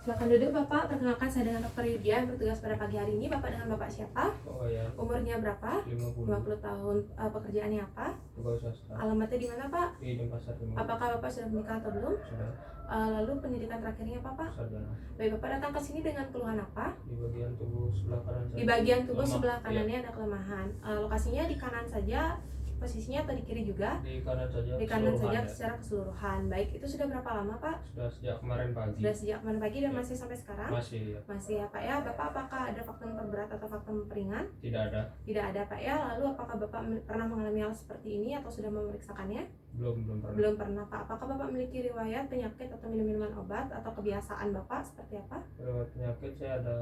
Silakan duduk Bapak. Perkenalkan saya dengan Dr. Yudia yang bertugas pada pagi hari ini. Bapak dengan Bapak siapa? Oh ya. Umurnya berapa? 50 tahun. Pekerjaannya apa? Pegawai swasta. Alamatnya di mana Pak? Di Denpasar Timur. Apakah Bapak sudah menikah atau belum? Sudah. Lalu pendidikan terakhirnya apa Pak? Sarjana. Baik, Bapak datang ke sini dengan keluhan apa? Di bagian tubuh sebelah kanan saya. Di bagian tubuh lemah. sebelah kanannya ada kelemahan. Lokasinya di kanan saja, posisinya atau di kiri juga? Di kanan saja. Di kanan saja ya. secara keseluruhan. Baik, itu sudah berapa lama Pak? Sudah sejak kemarin pagi. Sudah sejak kemarin pagi dan Ya. masih sampai sekarang? Masih ya. Masih ya Pak ya. Bapak apakah ada faktor memperberat atau faktor memperingan? Tidak ada. Tidak ada Pak ya. Lalu apakah Bapak pernah mengalami hal seperti ini atau sudah memeriksakannya? Belum pernah. Belum pernah Pak. Apakah Bapak memiliki riwayat penyakit atau minum-minuman obat atau kebiasaan Bapak seperti apa? Riwayat penyakit saya ada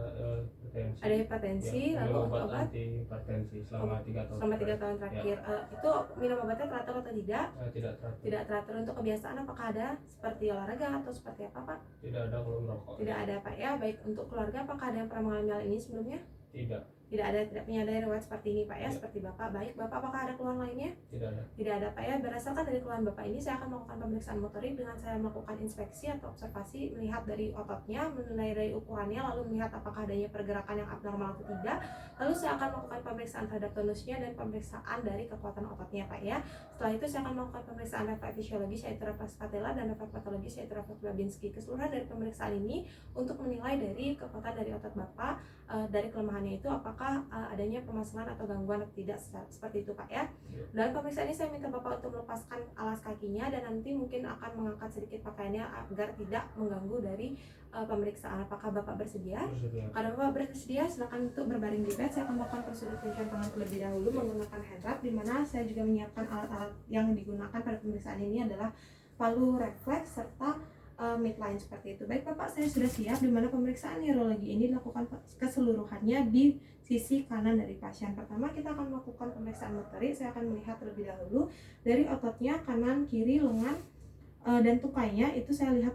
hipertensi. Ada hipertensi, Ya, lalu minum obat obat anti hipertensi selama 3 tahun. selama 3 tahun terakhir. Itu minum obatnya teratur atau tidak? Tidak teratur. Tidak teratur. Untuk kebiasaan apakah ada seperti olahraga atau seperti apa Pak? Tidak ada kalau merokok. Tidak ada Pak ya. Baik, untuk keluarga apakah ada yang pernah mengalami hal ini sebelumnya? Tidak. Tidak ada, tidak menyadari riwayat seperti ini Pak ya, Ya. seperti Bapak. Baik, Bapak apakah ada keluhan lainnya? Tidak ada. Tidak ada Pak ya. Berdasarkan dari keluhan Bapak ini, saya akan melakukan pemeriksaan motorik dengan saya melakukan inspeksi atau observasi, melihat dari ototnya, menilai dari ukurannya, lalu melihat apakah adanya pergerakan yang abnormal atau tidak. Lalu saya akan melakukan pemeriksaan terhadap tonusnya dan pemeriksaan dari kekuatan ototnya Pak ya. Setelah itu saya akan melakukan pemeriksaan refleks fisiologis yaitu refleks patella dan refleks patologis yaitu refleks Babinski. Keseluruhan dari pemeriksaan ini untuk menilai dari kekuatan dari otot Bapak, dari kelemahannya itu apakah adanya permasalahan atau gangguan atau tidak, seperti itu Pak ya. Dalam pemeriksaan ini saya minta Bapak untuk melepaskan alas kakinya dan nanti mungkin akan mengangkat sedikit pakaiannya agar tidak mengganggu dari pemeriksaan. Apakah Bapak bersedia? Bersedia. Kalau Bapak bersedia, silakan untuk berbaring di bed. Saya akan melakukan prosedur penyucian tangan terlebih dahulu menggunakan hand wrap, di mana saya juga menyiapkan alat-alat yang digunakan pada pemeriksaan ini adalah palu refleks serta midline seperti itu. Baik Bapak, saya sudah siap, di mana pemeriksaan neurologi ini dilakukan keseluruhannya di sisi kanan dari pasien. Pertama kita akan melakukan pemeriksaan motorik. Saya akan melihat terlebih dahulu dari ototnya kanan, kiri, lengan, dan tukainya. Itu saya lihat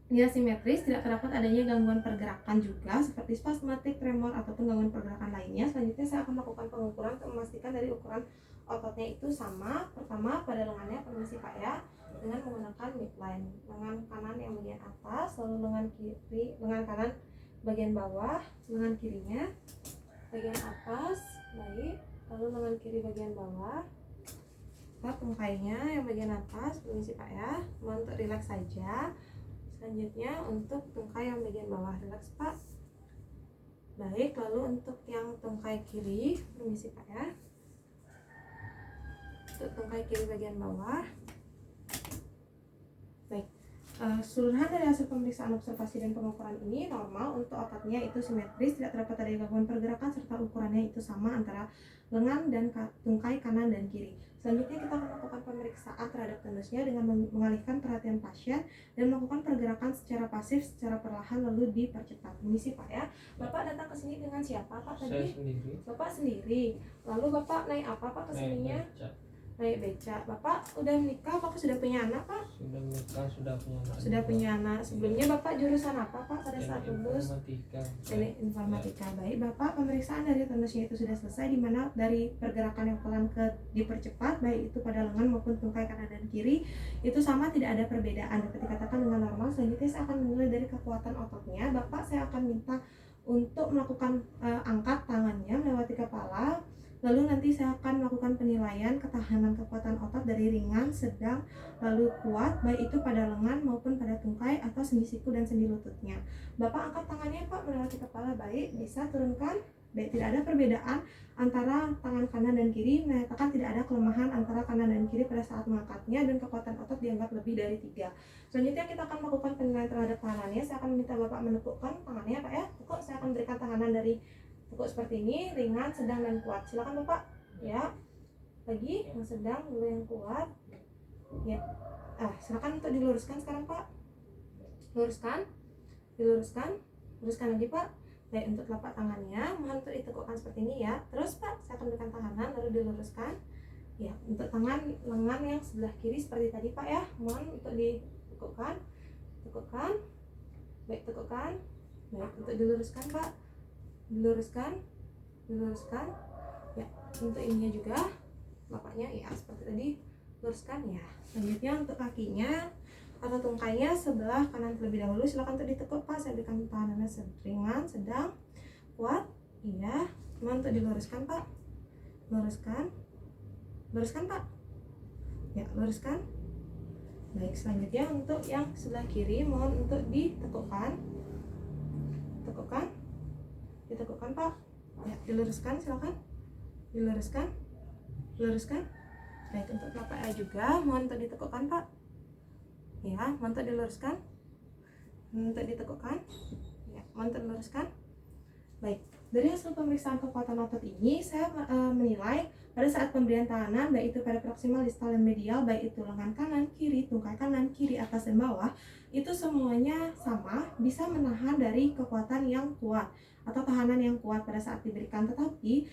dia simetris, tidak terdapat adanya gangguan pergerakan juga seperti spasmatik, tremor ataupun gangguan pergerakan lainnya. Selanjutnya saya akan melakukan pengukuran untuk memastikan dari ukuran ototnya itu sama. Pertama pada lengannya, permisi Pak ya, dengan menggunakan midline. Lengan kanan yang bagian atas, lalu lengan kanan bagian bawah, lengan kirinya bagian atas, baik. Lalu lengan kiri bagian bawah. Kita tungkainya yang bagian atas, permisi Pak ya. Mohon untuk rileks saja. Selanjutnya untuk tungkai yang bagian bawah, rileks Pak. Baik, lalu untuk yang tungkai kiri, permisi Pak ya. Untuk tungkai kiri bagian bawah. Baik, keseluruhan dari hasil pemeriksaan observasi dan pengukuran ini normal. Untuk ototnya itu simetris, tidak terdapat adanya gangguan pergerakan serta ukurannya itu sama antara lengan dan tungkai kanan dan kiri. Selanjutnya kita akan melakukan pemeriksaan terhadap tonusnya dengan mengalihkan perhatian pasien dan melakukan pergerakan secara pasif, secara perlahan lalu dipercepat. Permisi Pak ya. Bapak datang ke sini dengan siapa Pak tadi? Saya sendiri. Bapak sendiri. Lalu Bapak naik apa Pak ke sininya? Naik beca. Bapak udah menikah? Apakah sudah punya anak Pak? Sudah menikah, sudah punya anak. Sudah punya anak. Sebelumnya Bapak jurusan apa Pak pada saat lulus? Informatika. Teknik informatika. Baik Bapak, pemeriksaan dari tonusnya itu sudah selesai, di mana dari pergerakan yang pelan ke dipercepat, baik itu pada lengan maupun tungkai kanan dan kiri itu sama, tidak ada perbedaan, dapat dikatakan dengan normal. Selanjutnya saya akan menilai dari kekuatan ototnya. Bapak saya akan minta untuk melakukan angkat tangannya melewati kepala. Lalu nanti saya akan melakukan penilaian ketahanan kekuatan otot dari ringan, sedang, lalu kuat, baik itu pada lengan maupun pada tungkai atau sendi siku dan sendi lututnya. Bapak angkat tangannya Pak melewati kepala, baik, bisa turunkan. Baik, tidak ada perbedaan antara tangan kanan dan kiri, menyatakan tidak ada kelemahan antara kanan dan kiri pada saat mengangkatnya, dan kekuatan otot dianggap lebih dari 3. Selanjutnya kita akan melakukan penilaian terhadap tangannya. Saya akan minta Bapak menepukkan tangannya Pak ya. Pokok saya akan berikan tanganan dari tekuk seperti ini, ringan, sedang, dan kuat. Silakan Bapak. Ya. Lagi yang sedang, dulu yang kuat. Ya. Silakan untuk diluruskan sekarang Pak. Luruskan. Diluruskan. Luruskan lagi Pak. Baik, untuk telapak tangannya mohon untuk ditekukkan seperti ini ya. Terus Pak, saya akan berikan tanganan lalu diluruskan. Ya, untuk tangan lengan yang sebelah kiri seperti tadi Pak ya. Mohon untuk ditekukkan. Tekukkan. Baik, tekukkan. Baik, untuk diluruskan Pak. Diluruskan ya. Untuk ininya juga lapaknya ya seperti tadi, luruskan ya. Selanjutnya untuk kakinya atau tungkainya sebelah kanan terlebih dahulu. Silakan untuk ditekuk Pak, saya berikan tahanannya ringan, sedang, kuat. Iya. Mohon untuk diluruskan Pak. Luruskan. Luruskan Pak. Ya, luruskan. Baik, selanjutnya untuk yang sebelah kiri mohon untuk ditekukkan. Tekukkan. Ditekukkan Pak. Ya, diluruskan silakan. Diluruskan. Luruskan. Baik, untuk telapak A juga mohon untuk ditekukkan Pak. Ya, mohon untuk diluruskan. Untuk ditekukkan. Ya, mohon untuk diluruskan. Baik, dari hasil pemeriksaan kekuatan otot ini saya menilai pada saat pemberian tahanan baik itu pada proksimal, distal, dan medial, baik itu lengan kanan, kiri, tungkai kanan, kiri, atas, dan bawah, itu semuanya sama, bisa menahan dari kekuatan yang kuat atau tahanan yang kuat pada saat diberikan. Tetapi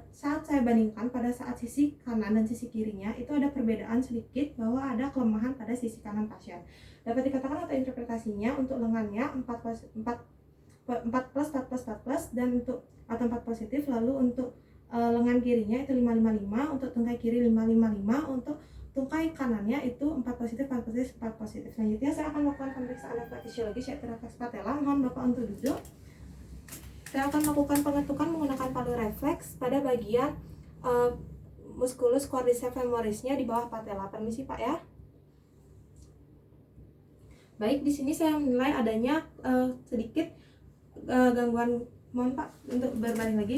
saat saya bandingkan pada saat sisi kanan dan sisi kirinya itu ada perbedaan sedikit, bahwa ada kelemahan pada sisi kanan pasien. Dapat dikatakan atau interpretasinya untuk lengannya 4 plus 4 plus dan untuk atau 4 positif, lalu untuk lengan kirinya itu 555, untuk tungkai kiri 555, untuk tungkai kanannya itu 4 positif 4 positif 4 positif. Selanjutnya saya akan melakukan pemeriksaan refleks fisiologis yaitu refleks patella. Mohon Bapak untuk duduk. Saya akan melakukan pengetukan menggunakan palu refleks pada bagian musculus quadriceps femorisnya di bawah patella. Permisi Pak ya. Baik, di sini saya menilai adanya sedikit gangguan, mohon Pak untuk berbalik lagi,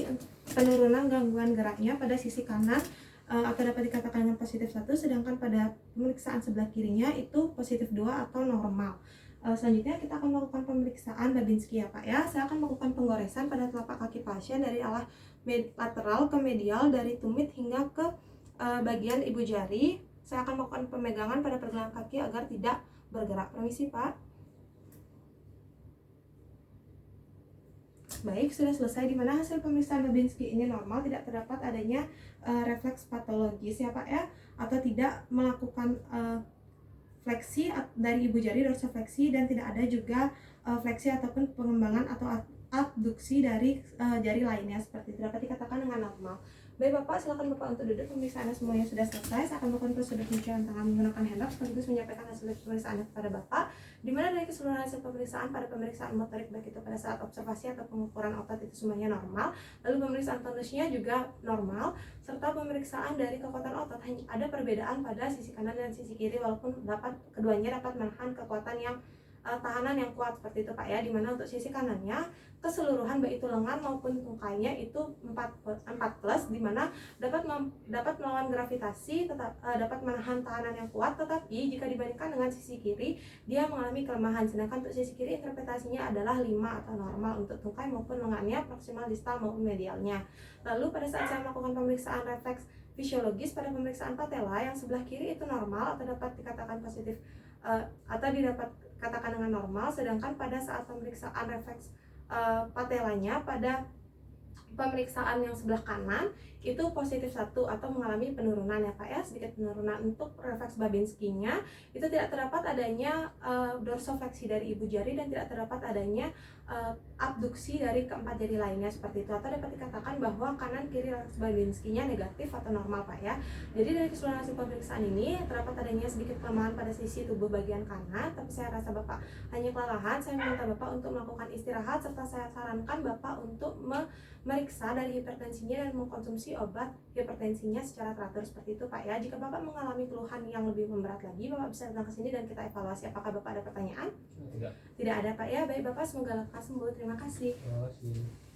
penurunan gangguan geraknya pada sisi kanan atau dapat dikatakan dengan positif 1, sedangkan pada pemeriksaan sebelah kirinya itu positif 2 atau normal. Selanjutnya kita akan melakukan pemeriksaan Babinski ya Pak ya. Saya akan melakukan penggoresan pada telapak kaki pasien dari arah lateral ke medial, dari tumit hingga ke bagian ibu jari. Saya akan melakukan pemegangan pada pergelangan kaki agar tidak bergerak. Permisi Pak. Baik, sudah selesai, di mana hasil pemeriksaan Babinski ini normal, tidak terdapat adanya refleks patologis ya Pak ya, atau tidak melakukan fleksi dari ibu jari, dorsifleksi, dan tidak ada juga fleksi ataupun pengembangan atau abduksi dari jari lainnya, seperti itu dapat dikatakan dengan normal. Baik Bapak, silakan Bapak untuk duduk. Pemeriksaannya semuanya sudah selesai. Saya akan melakukan prosedur pencairan tangan menggunakan handuk sekaligus menyampaikan hasil pemeriksaannya kepada Bapak, di mana dari keseluruhan hasil pemeriksaan pada pemeriksaan motorik baik itu pada saat observasi atau pengukuran otot itu semuanya normal, lalu pemeriksaan tonusnya juga normal, serta pemeriksaan dari kekuatan otot hanya ada perbedaan pada sisi kanan dan sisi kiri, walaupun keduanya dapat menahan kekuatan yang tahanan yang kuat seperti itu Pak ya, dimana untuk sisi kanannya keseluruhan baik itu lengan maupun tungkainya itu 4 plus, dimana dapat melawan gravitasi, tetap dapat menahan tahanan yang kuat, tetapi jika dibandingkan dengan sisi kiri dia mengalami kelemahan. Sedangkan untuk sisi kiri interpretasinya adalah 5 atau normal untuk tungkai maupun lengannya, proksimal, distal maupun medialnya. Lalu pada saat saya melakukan pemeriksaan refleks fisiologis pada pemeriksaan patella, yang sebelah kiri itu normal atau dapat dikatakan positif atau didapat katakan dengan normal, sedangkan pada saat pemeriksaan refleks patelanya pada pemeriksaan yang sebelah kanan itu positif 1 atau mengalami penurunan ya Pak ya, sedikit penurunan. Untuk refleks Babinski-nya itu tidak terdapat adanya dorsofleksi dari ibu jari dan tidak terdapat adanya abduksi dari keempat jari lainnya seperti itu, atau dapat dikatakan bahwa kanan kiri refleks Babinski-nya negatif atau normal Pak ya. Jadi dari keseluruhan hasil pemeriksaan ini terdapat adanya sedikit kelemahan pada sisi tubuh bagian kanan, tapi saya rasa Bapak hanya kelelahan. Saya meminta Bapak untuk melakukan istirahat, serta saya sarankan Bapak untuk meriksa dari hipertensinya dan mengkonsumsi obat hipertensinya secara teratur seperti itu Pak ya. Jika Bapak mengalami keluhan yang lebih memberat lagi, Bapak bisa datang ke sini dan kita evaluasi. Apakah Bapak ada pertanyaan? Tidak. Tidak ada Pak ya. Baik Bapak, semoga lekas sembuh. Terima kasih. Terima kasih.